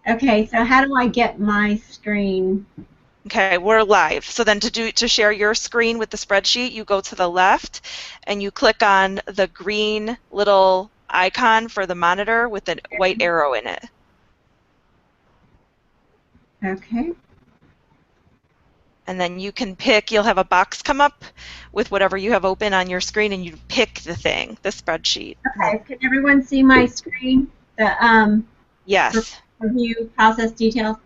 Okay, so how do I get my screen? Okay, we're live. So then to share your screen with the spreadsheet, you go to the left and you click on the green little icon for the monitor with a white arrow in it. Okay. And then you can pick, you'll have a box come up with whatever you have open on your screen and you pick the thing, the spreadsheet. Okay, can everyone see my screen? The Yes. review process details.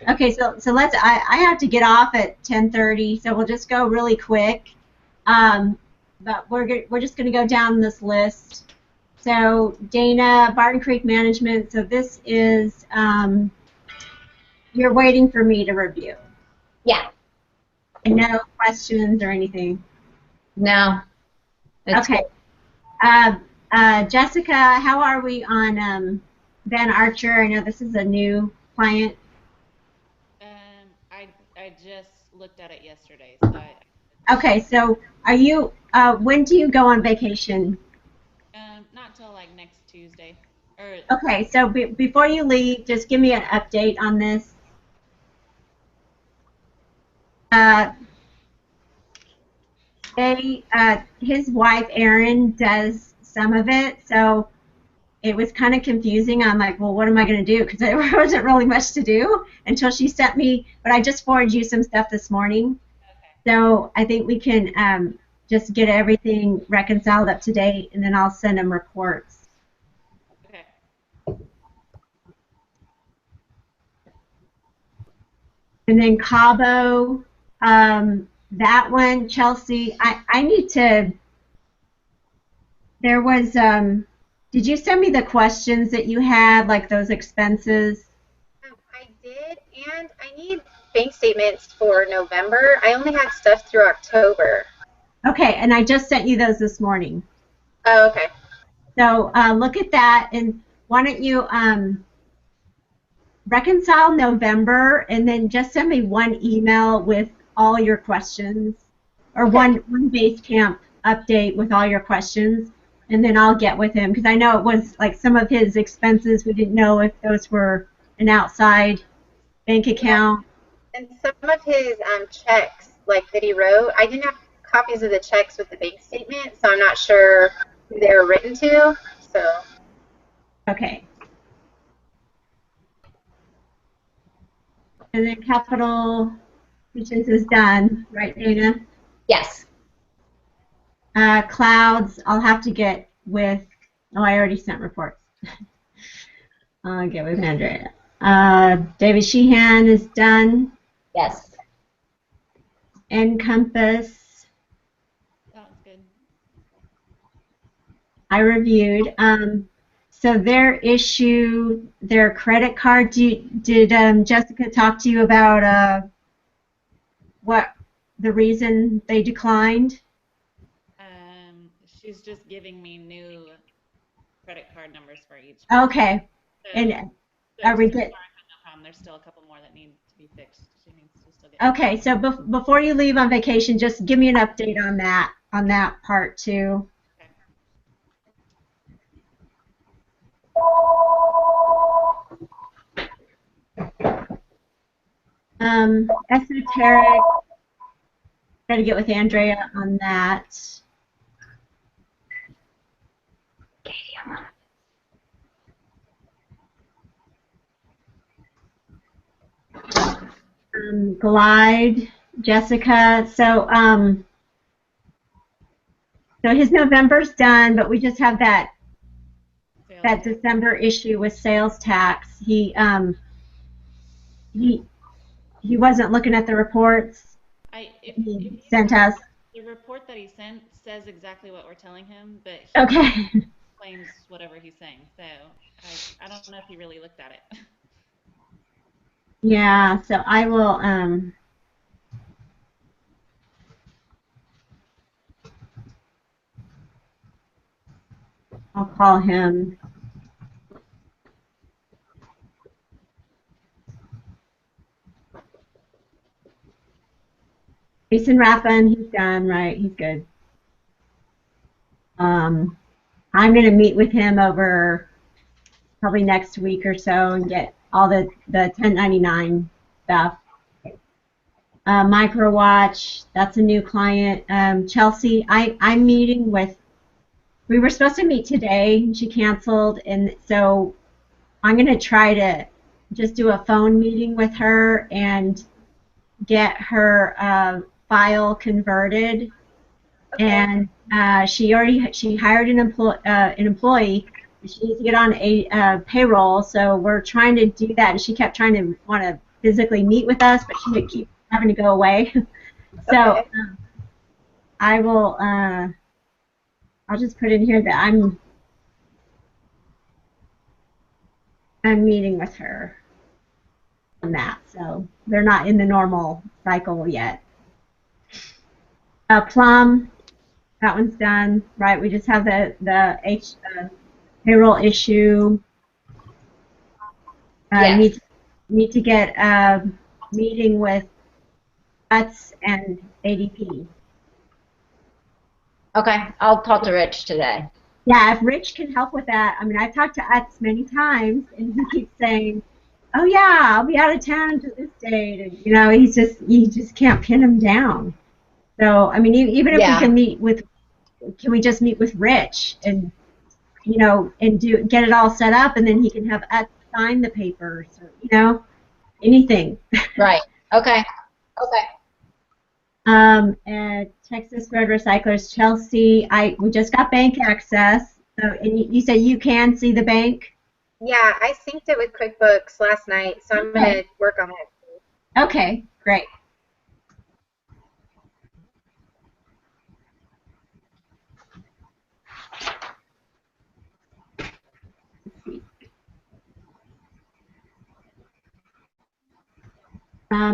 Okay, so let's. I have to get off at 10:30, so we'll just go really quick. But we're just going to go down this list. So Dana, Barton Creek Management. So this is you're waiting for me to review. Yeah. And no questions or anything. No. Okay. Jessica, how are we on Ben Archer? I know this is a new client. I just looked at it yesterday. So Okay, so are you? When do you go on vacation? not till like next Tuesday. Okay, so before you leave, just give me an update on this. His wife Erin does some of it, so it was kind of confusing. I'm like, well, what am I going to do? Because there wasn't really much to do until she sent me. But I just forwarded you some stuff this morning, so I think we can just get everything reconciled up to date, and then I'll send them reports. Okay. And then Cabo, that one, Chelsea, I need to, there was, did you send me the questions that you had, like those expenses? I did, and I need bank statements for November. I only had stuff through October. Okay, and I just sent you those this morning. Oh, okay. So look at that, and why don't you reconcile November, and then just send me one email with all your questions, or Okay. one base camp update with all your questions, and then I'll get with him, because I know it was like some of his expenses, we didn't know if those were an outside bank account. And some of his checks, like that he wrote, I didn't have copies of the checks with the bank statement, so I'm not sure who they were written to. So. Okay. And then capital features is done, right, Dana? Yes. Clouds, I'll have to get with, oh, I already sent reports. I'll get with Andrea. David Sheehan is done. Yes. Encompass, Sounds good. I reviewed. So their issue, their credit card, did Jessica talk to you about what the reason they declined? She's just giving me new credit card numbers for each. Okay. So, And so are we as far good? as I know, there's still a couple more that need to be fixed. She needs to still get. Okay, so before you leave on vacation, just give me an update on that part too. Esoteric, got to get with Andrea on that. Glide, Jessica. So his November's done, but we just have that December issue with sales tax. He wasn't looking at the reports he sent us. The report that he sent says exactly what we're telling him, but he Okay. claims whatever he's saying. So I don't know if he really looked at it. Yeah, so I will I'll call him. Jason Rappin, he's done, right? He's good. I'm going to meet with him over probably next week or so and get all the 1099 stuff. Microwatch, that's a new client. Chelsea, I'm meeting with, we were supposed to meet today, and she canceled, and so I'm going to try to just do a phone meeting with her and get her file converted. Okay. And she hired an employee. She needs to get on a payroll, so we're trying to do that. And she kept trying to want to physically meet with us, but she would keep having to go away. So Okay. I will. I'll just put in here that I'm meeting with her on that. So they're not in the normal cycle yet. Plum, that one's done, right? We just have the payroll issue. Yes. Need to get a meeting with UTS and ADP. Okay, I'll talk to Rich today. Yeah, if Rich can help with that. I mean, I've talked to UTS many times, and he keeps saying, "Oh yeah, I'll be out of town to this date," and you know, you just can't pin him down. So I mean, even if we can can we just meet with Rich and you know and get it all set up, and then he can have UTS sign the papers, or you know, anything. Right. Okay. Okay. And Texas Road Recyclers, Chelsea, we just got bank access. So, and you said you can see the bank? Yeah, I synced it with QuickBooks last night, so I'm going to work on that. Okay, great.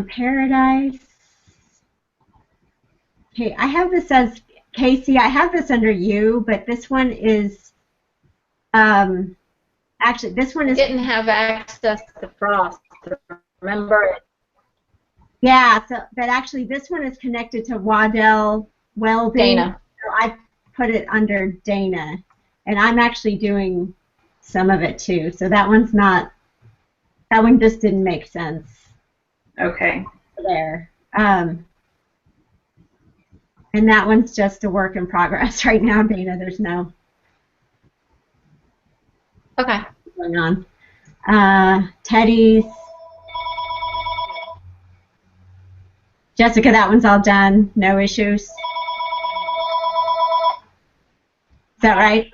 Paradise. Okay, I have this as Casey. I have this under you, but this one is actually this one is Didn't have access to Frost. Remember? yeah. So, but actually this one is connected to Waddell Welding. Dana. So I put it under Dana, and I'm actually doing some of it too. So that one's not. That one just didn't make sense. Okay. There. And that one's just a work in progress right now, Dana. There's no Okay. going on. Teddy's. Jessica, that one's all done. No issues. Is that right?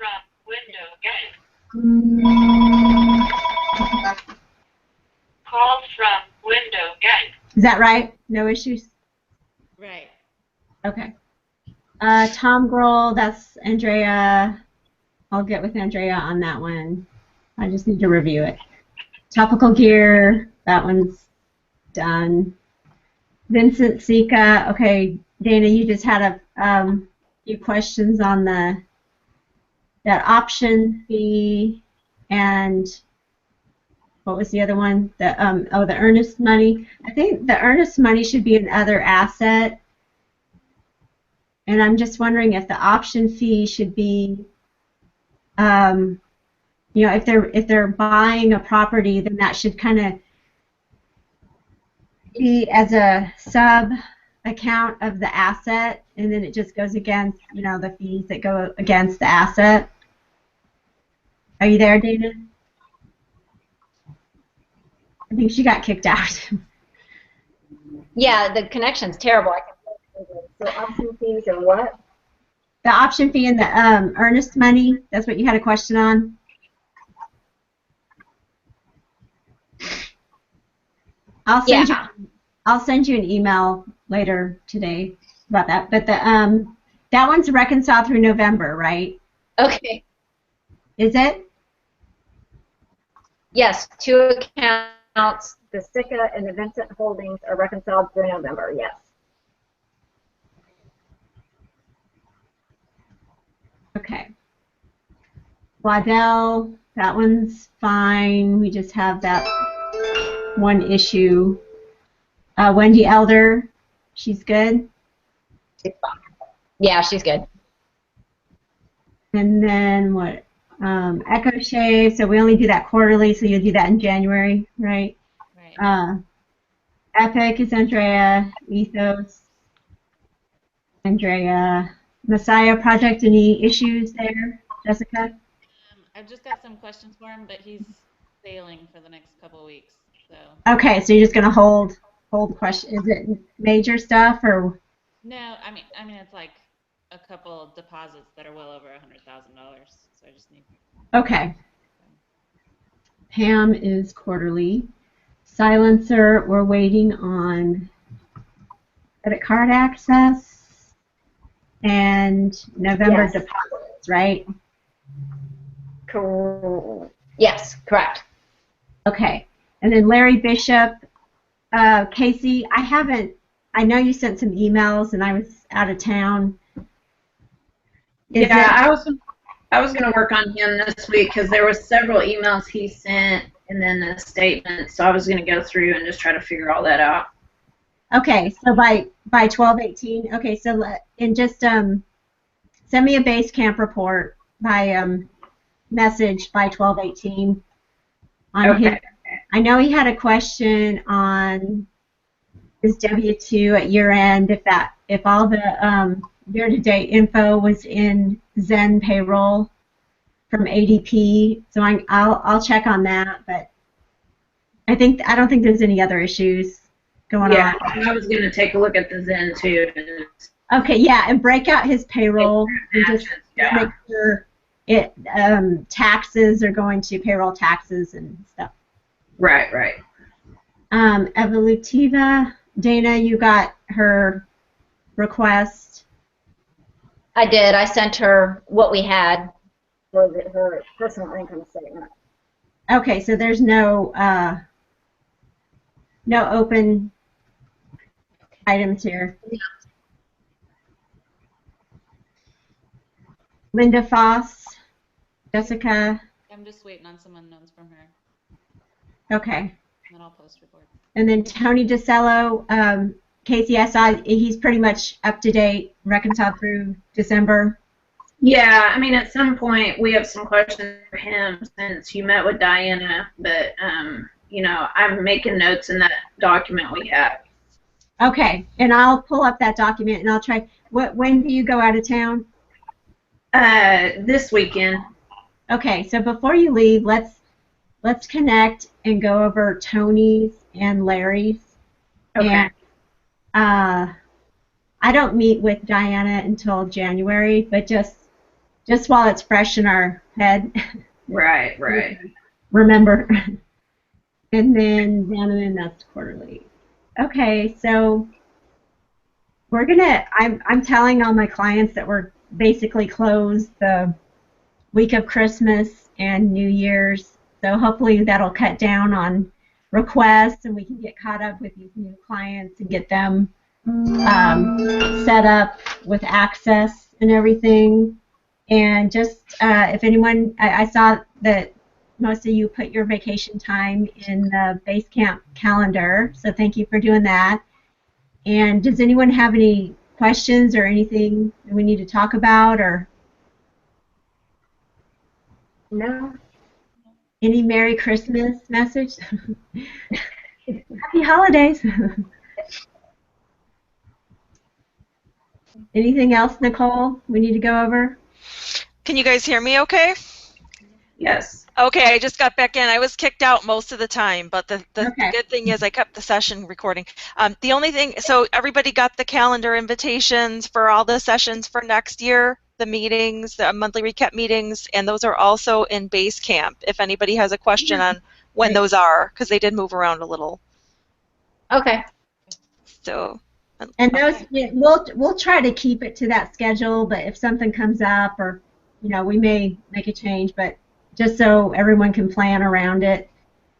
Calls from window game. Is that right? No issues? Right. Okay. Tom Grohl, that's Andrea. I'll get with Andrea on that one. I just need to review it. Topical Gear, that one's done. Vincent Sika, okay, Dana, you just had a few questions on that option fee and what was the other one? The earnest money. I think the earnest money should be another asset. And I'm just wondering if the option fee should be, you know, if they're buying a property, then that should kind of be as a sub account of the asset, and then it just goes against, you know, the fees that go against the asset. Are you there, Dana? I think she got kicked out. Yeah, the connection's terrible. I can so option fees and what? The option fee and the earnest money, that's what you had a question on? I'll send you an email later today about that. But the that one's reconciled through November, right? Okay. Is it? Yes, two accounts, the Sika and the Vincent Holdings are reconciled through November, yes. Okay. Waddell, that one's fine. We just have that one issue. Wendy Elder, she's good. Yeah, she's good. And then what? Echo Shave, so we only do that quarterly, so you'll do that in January, right? Right. Epic is Andrea, Ethos, Andrea, Messiah Project, any issues there, Jessica? I've just got some questions for him, but he's sailing for the next couple of weeks. So Okay, so you're just gonna hold the question. Is it major stuff or no, I mean it's like a couple deposits that are well over $100,000. So I just need. okay? Pam is quarterly. Silencer, we're waiting on credit card access and November Yes. deposits, right? Yes, correct. Okay. And then Larry Bishop, Casey, I know you sent some emails and I was out of town. Yeah, I was going to work on him this week because there was several emails he sent and then the statement, so I was going to go through and just try to figure all that out. Okay, so by 12/18. Okay, so and just send me a base camp report by message by 12/18 on Okay. his. I know he had a question on his W-2 at year end if all the year-to-date info was in Zen payroll from ADP. So I'll check on that, but I don't think there's any other issues going Yeah, on. I was going to take a look at the Zen too. Okay, yeah, and break out his payroll and just Yeah. make sure it taxes are going to payroll taxes and stuff. Right, right. Evolutiva, Dana, you got her request. I did. I sent her what we had for her personal income statement. Okay, so there's no open items here. Linda Foss, Jessica. I'm just waiting on some unknowns from her, Okay, and then I'll post reports. and then Tony DeCello, Casey, I saw he's pretty much up to date, reconciled through December. Yeah, I mean, at some point we have some questions for him since you met with Diana, but, you know, I'm making notes in that document we have. Okay, and I'll pull up that document and I'll try. When do you go out of town? This weekend. Okay, so before you leave, let's connect and go over Tony's and Larry's. Okay. And I don't meet with Diana until January, but just while it's fresh in our head. Right, right. Remember. And then that's quarterly. Okay, so I'm telling all my clients that we're basically closed the week of Christmas and New Year's. So hopefully that'll cut down on requests and we can get caught up with these new clients and get them set up with access and everything. And just if anyone, I saw that most of you put your vacation time in the base camp calendar, so thank you for doing that. And does anyone have any questions or anything that we need to talk about, or No. any Merry Christmas message? Happy holidays. Anything else, Nicole, we need to go over? Can you guys hear me okay? Yes. Okay, I just got back in. I was kicked out most of the time, but the Okay. good thing is I kept the session recording. The only thing, so everybody got the calendar invitations for all the sessions for next year, the meetings, the monthly recap meetings, and those are also in Basecamp if anybody has a question on when Great. those are, because they did move around a little. Okay. So, And those, yeah, we'll try to keep it to that schedule, but if something comes up or, we may make a change, but just so everyone can plan around it.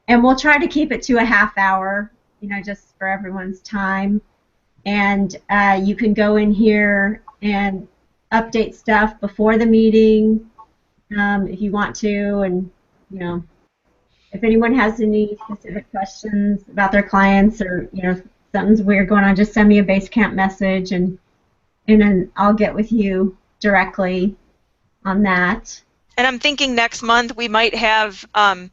And we'll try to keep it to a half hour, just for everyone's time. And you can go in here and update stuff before the meeting if you want to. And, if anyone has any specific questions about their clients or, something's weird going on, just send me a Basecamp message and then I'll get with you directly on that. And I'm thinking next month we might have, some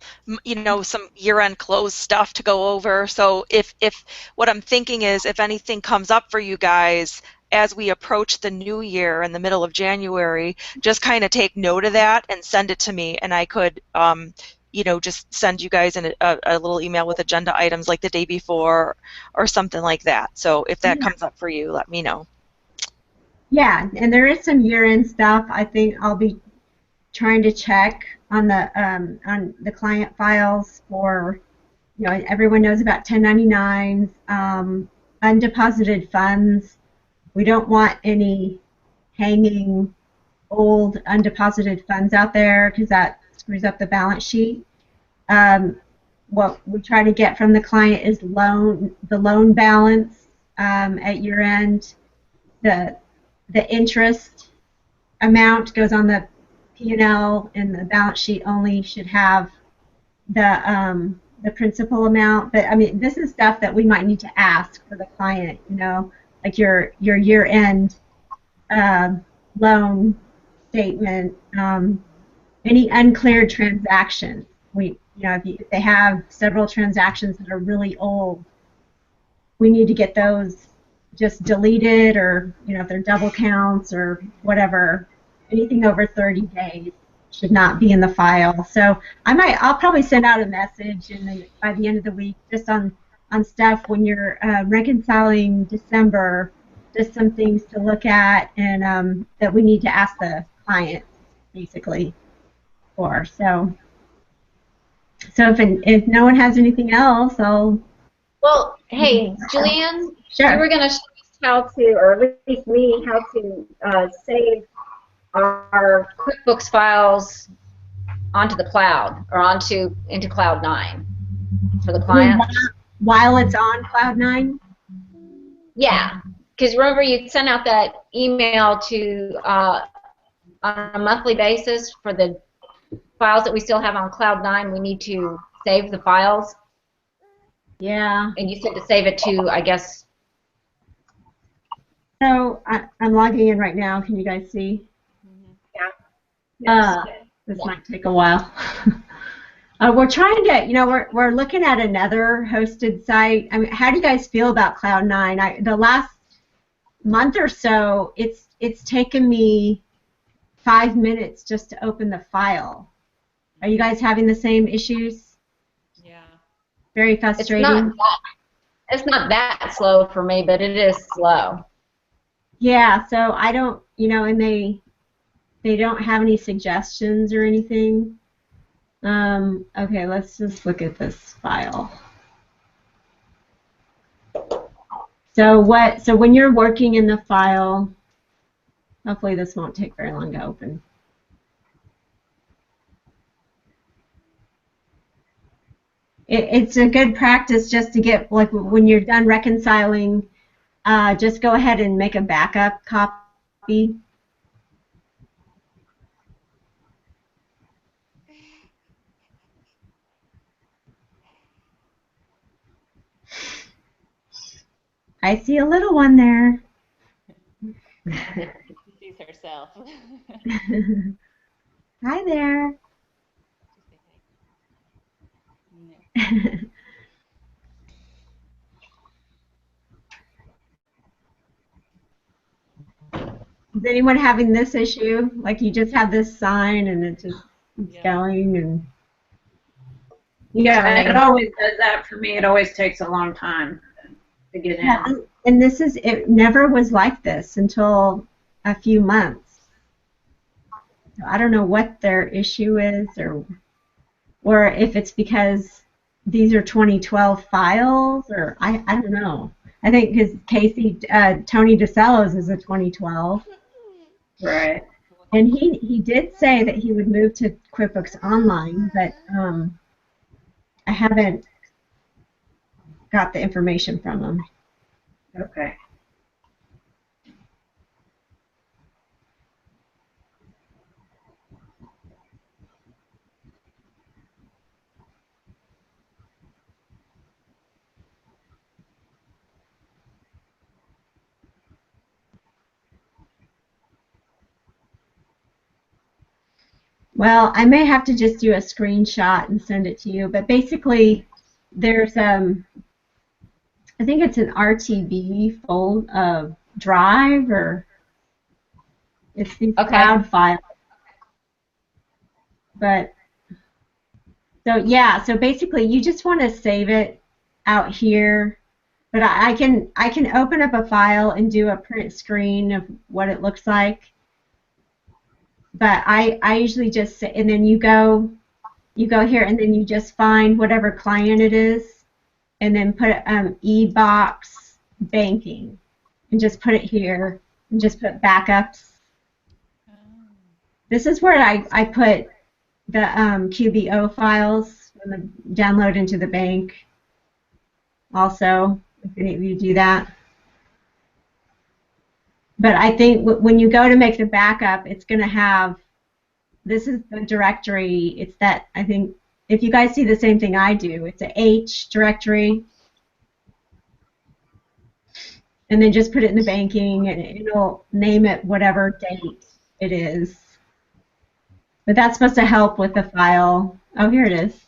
year-end close stuff to go over. So if what I'm thinking is if anything comes up for you guys as we approach the new year in the middle of January, just kind of take note of that and send it to me, and I could, just send you guys a little email with agenda items like the day before or something like that. So if that comes up for you, let me know. Yeah, and there is some year-end stuff. I think I'll be trying to check on the client files for, everyone knows about 1099s, undeposited funds. We don't want any hanging old undeposited funds out there because that screws up the balance sheet. What we try to get from the client is the loan balance at year end. The interest amount goes on the P&L, and the balance sheet only should have the principal amount. But I mean, this is stuff that we might need to ask for the client. Like your year-end loan statement, any uncleared transactions. If they have several transactions that are really old, we need to get those just deleted, or if they're double counts or whatever. Anything over 30 days should not be in the file. So I'll probably send out a message by the end of the week just on stuff when you're reconciling December, just some things to look at and that we need to ask the client basically for. So if no one has anything else, I'll. Well, hey, Julianne, Sure. you were going to show us how to, or at least me, how to save our QuickBooks files onto the cloud or into Cloud 9 for the client. While it's on Cloud 9? Yeah, because remember you sent out that email to on a monthly basis for the files that we still have on Cloud 9. We need to save the files. Yeah. And you said to save it to, I guess. So I'm logging in right now. Can you guys see? Yeah. This might take a while. We're trying to, we're looking at another hosted site. I mean, how do you guys feel about Cloud 9? The last month or so, it's taken me 5 minutes just to open the file. Are you guys having the same issues? Yeah. Very frustrating. It's not that slow for me, but it is slow. Yeah, so I don't, and they don't have any suggestions or anything. Okay, let's just look at this file. So when you're working in the file, hopefully this won't take very long to open. It's a good practice just to get, like, when you're done reconciling, just go ahead and make a backup copy. I see a little one there. She sees herself. Hi there. Yeah. Is anyone having this issue? Like you just have this sign and it just keeps going and. Yeah, it always does that for me. It always takes a long time to get in. Yeah, and it never was like this until a few months. So I don't know what their issue is, or if it's because these are 2012 files, or I don't know. I think because Tony DeSello's is a 2012. Right. And he did say that he would move to QuickBooks Online, but I haven't got the information from him. Okay. Well, I may have to just do a screenshot and send it to you, but basically there's I think it's an RTB drive, or it's these Okay. cloud files. But so yeah, so basically you just want to save it out here. But I can open up a file and do a print screen of what it looks like. But I usually just say, and then you go here and then you just find whatever client it is, and then put e-box banking, and just put it here, and just put backups. This is where I put the QBO files from the download into the bank. Also, if any of you do that. But I think when you go to make the backup, it's going to have, this is the directory. It's that, I think, if you guys see the same thing I do, it's a H directory. And then just put it in the banking, and it'll name it whatever date it is. But that's supposed to help with the file. Oh, here it is.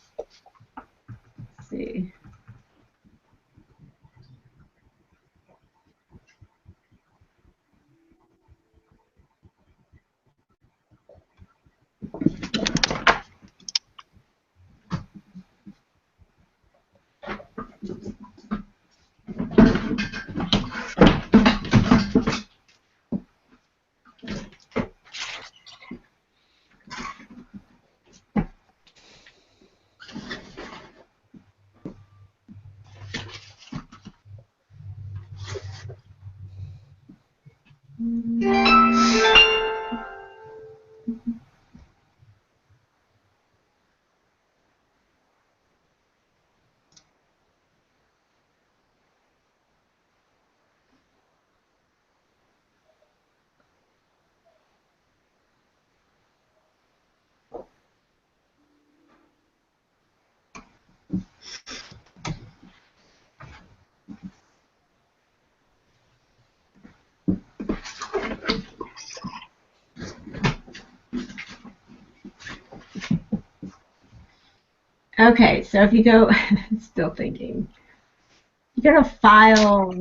Let's see. Okay, so if you go, still thinking, you go to File,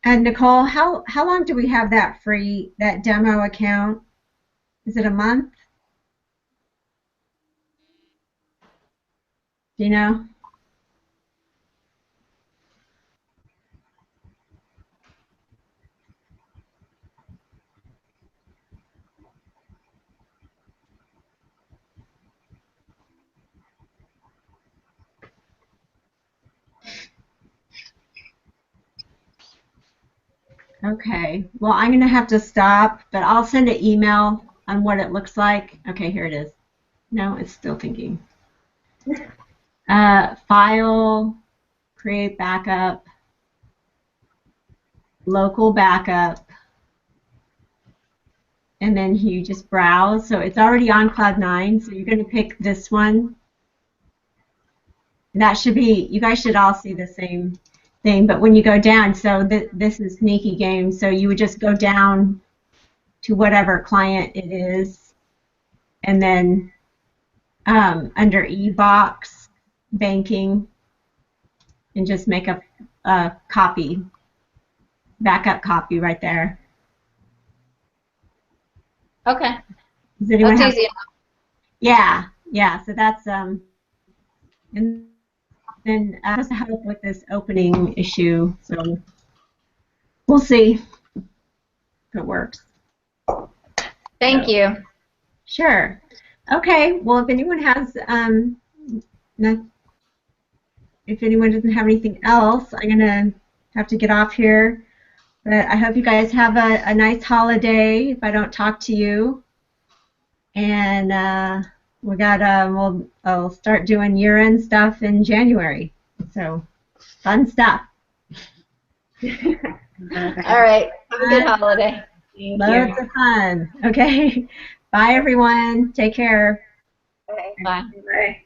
and Nicole, how long do we have that free, that demo account? Is it a month? Do you know? Okay, well, I'm going to have to stop, but I'll send an email on what it looks like. Okay, here it is. No, it's still thinking. File, create backup, local backup, and then you just browse. So it's already on Cloud9, so you're going to pick this one. And that should be, you guys should all see the same thing, but when you go down, so this is Sneaky Game, so you would just go down to whatever client it is, and then under e-box banking, and just make a copy, backup copy right there. Okay. Does anyone That's have? easy. Yeah. So that's and then supposed to help with this opening issue. So we'll see if it works. Thank you. Sure. Okay. Well, if anyone has if anyone doesn't have anything else, I'm gonna have to get off here. But I hope you guys have a nice holiday if I don't talk to you. And I'll start doing year-end stuff in January. So fun stuff. All right. Have a good holiday. Thank Loads you. of fun. Okay. Bye, everyone. Take care. Okay. Bye. Bye.